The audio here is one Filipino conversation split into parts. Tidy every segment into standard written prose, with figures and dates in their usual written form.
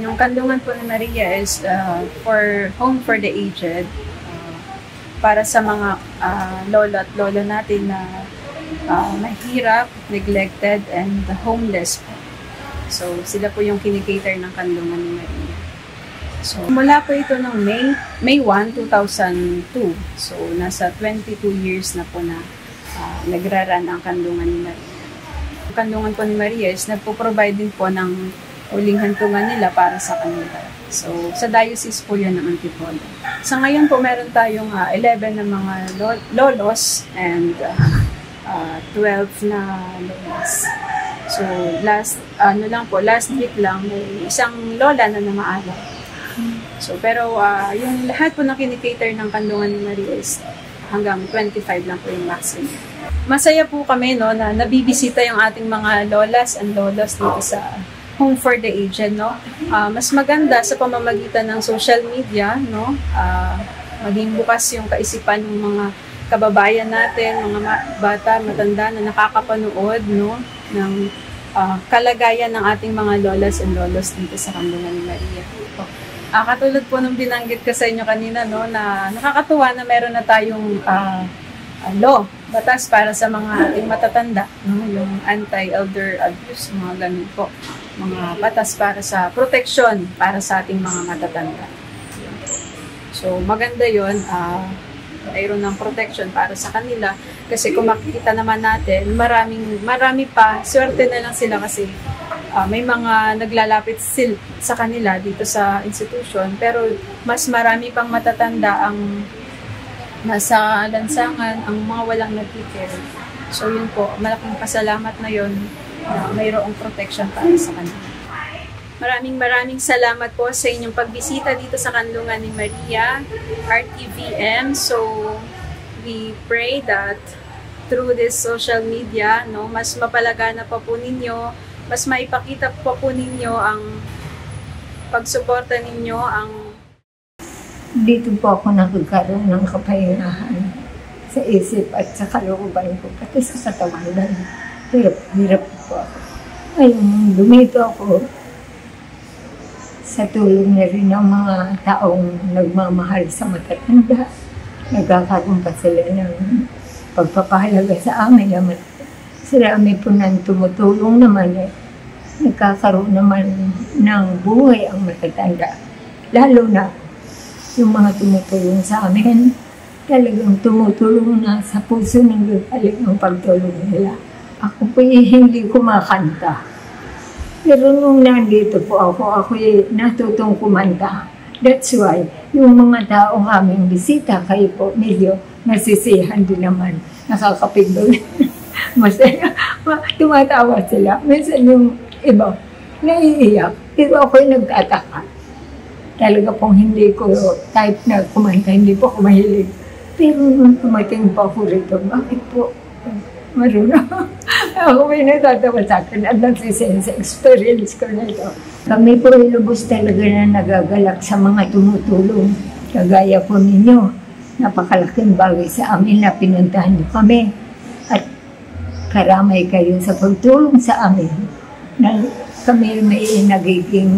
yung Kandungan po ni Maria is for home for the aged, para sa mga lolo at lolo natin na mahirap, neglected, and homeless po. So, sila po yung kinikater ng Kandungan ni Maria. So, mula po ito ng May 1, 2002. So, nasa 22 years na po na nagraran ang Kandungan ni Maria. Ang Kandungan po ni Maria is nagpo-provide din po ng uling hantungan nila para sa kanila. So, sa diocese po yun ng Antipolo. Sa ngayon po, meron tayong 11 na mga lolos and 12 na lolas. So, last week lang, may isang lola na namaalam. So, pero yung lahat po na kinikater ng Kandungan ni Maria is hanggang 25 lang po yung maximum. Masaya po kami na nabibisita yung ating mga lolas and lolos dito sa Home for the Aged, no? Mas maganda sa pamamagitan ng social media, no? Maging bukas yung kaisipan ng mga kababayan natin, mga bata, matanda na nakakapanood, no? Ng kalagayan ng ating mga lolas and lolos dito sa Kandungan ni Maria. Katulad po nung binanggit ko sa inyo kanina, no? Na nakakatuwa na meron na tayong batas para sa mga ating matatanda, no? Yung anti-elder abuse, mga ganun po. Mga batas para sa protection para sa ating mga matatanda. So, maganda yun. Mayroon ng protection para sa kanila. Kasi kung makikita naman natin, marami pa. Swerte na lang sila kasi may mga naglalapit sa kanila dito sa institution. Pero mas marami pang matatanda ang nasa lansangan, ang mga walang nag-care. So, yun po. Malaking pasalamat na yun na mayroong protection para sa kanila. Maraming salamat po sa inyong pagbisita dito sa Kandungan ni Maria, RTVM. So, we pray that through this social media, no, mas mapalagana pa po ninyo, mas maipakita pa po ninyo ang pagsuporta ninyo, ang dito po ako nagkaroon ng kapahingahan sa isip at sa kalooban ko, pati sa katawan. Hirap po ako. Ayun, dumito ako sa tulong na rin ng mga taong nagmamahal sa matatanda. Nagkakaroon pa sila ng pagpapahalaga sa amin. Sarami po nang tumutulong naman nagkakaroon naman ng buhay ang matatanda. Lalo na yung mga tumutulong sa amin, talagang tumutulong na sa puso ng galing ang pagtulong nila. Ako po hindi kumakanta. Pero nung nandito po ako natutong kumanta. That's why, yung mga taong aming bisita, kayo po medyo nasisihan din naman. Nakakapigod. Masaya. Tumatawa sila. Minsan yung iba, naiiyak. Pero ako'y nagtataka. Talaga pong hindi ko type na kumanta, hindi po ako mahilig. Pero nung tumating po ako rito, bakit po marunong? Ako may natatawa sa akin at nagsisense experience ko na ito. Kami po lubos talaga na nagagalak sa mga tumutulong. Kagaya po ninyo, napakalaking bagay sa amin na pinuntahan niyo kami. At karamay kayo sa pagtulong sa amin. Na kami may nagiging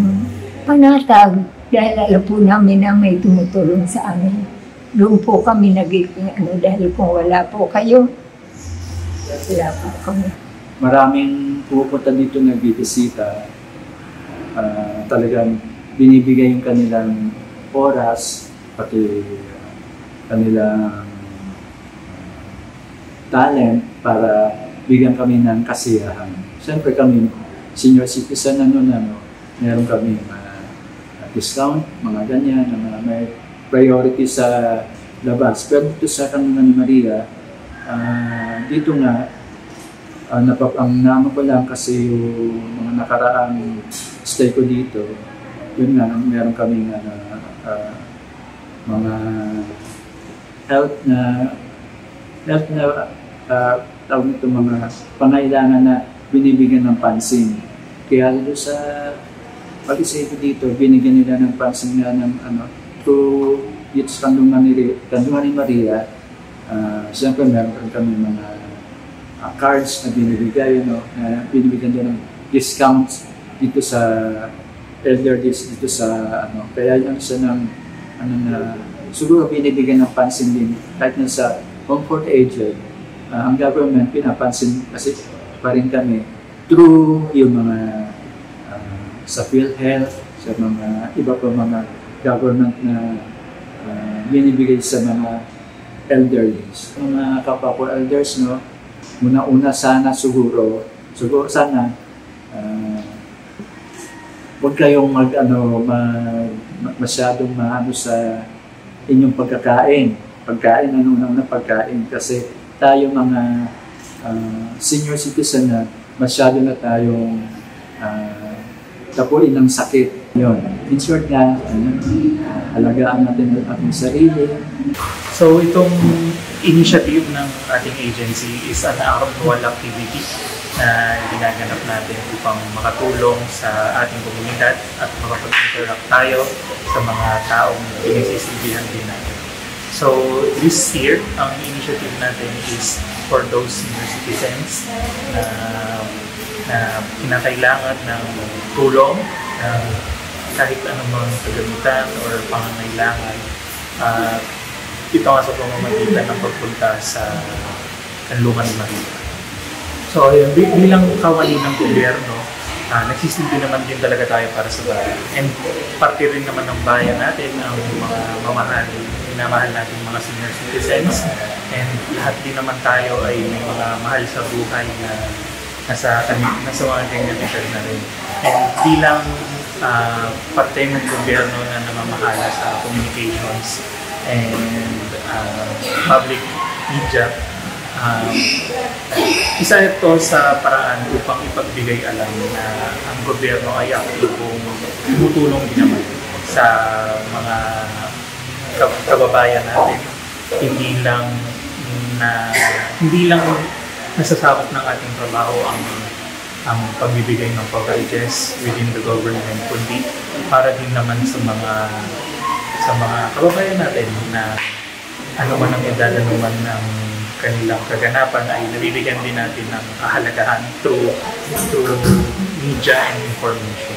panatag dahil alam po namin na may tumutulong sa amin. Doon po kami nagiging dahil kung wala po kayo, wala po kami. Maraming pupunta dito nagbibisita. Talagang binibigay yung kanilang oras, pati kanilang talent para bigyan kami ng kasiyahan. Siyempre kami, senior citizen, meron kami discount, mga ganyan, may priority sa labas. Pero dito sa Kandungan ni Maria, dito nga, ang naman ko lang kasi yung mga nakaraang stay ko dito, yun nga, meron kaming mga health na tawag nito, mga pangailangan na binibigyan ng pansin. Kaya dito sa pag-isip dito, binigyan nila ng pansin nga ng through dito sa Kandungan ni Maria. Siyempre meron kami mga cards na binibigay, na binibigyan din ng discounts dito sa elderlies dito sa kaya yung siya ng na siguro binibigyan ng pansin din kahit na sa home for the aged. Ang government pinapansin kasi pa rin kami through yung mga sa PhilHealth, sa mga iba pa mga government na binibigay sa mga elderlies. Mga kapwa ko elders, no, una sana siguro sana huwag kayong masyadong maano sa inyong pagkain, pagkain kasi tayo mga senior citizen na masyado na tayong tapuin ng sakit. Yun. In short nga, alagaan natin ang ating sarili. So itong initiative ng ating agency is an out-of-the-wall activity na ginaganap natin upang makatulong sa ating komunidad at makapag-interact tayo sa mga taong pinagsisilbihan din natin. So this year, ang initiative natin is for those senior citizens na kinakailangan ng tulong, kahit anumang kagamitan or pangangailangan. Ito nga sa pamamagitan ng pagpunta sa Kanlungan Maria. So bilang kawani ng gobyerno, nagsisilbi naman din talaga tayo para sa bayan. And parte rin naman ng bayan natin ang mga mamahalin, minamahal natin mga senior citizens. And lahat din naman tayo ay may mga mahal sa buhay na nasa mga ganyan na rin. And bilang parte ng gobyerno na namamahala sa communications and public media, isa ito sa paraan upang ipagbigay alam na ang gobyerno ay aktibong tumutulong din naman sa mga kababayan natin. Hindi lang nasasakop ng ating trabaho ang pagbibigay ng packages within the government, kundi para din naman sa mga kababayan natin na ano man ang edad, ano man ang kanilang kaganapan ay nabibigyan din natin ng kahalagahan through media and information.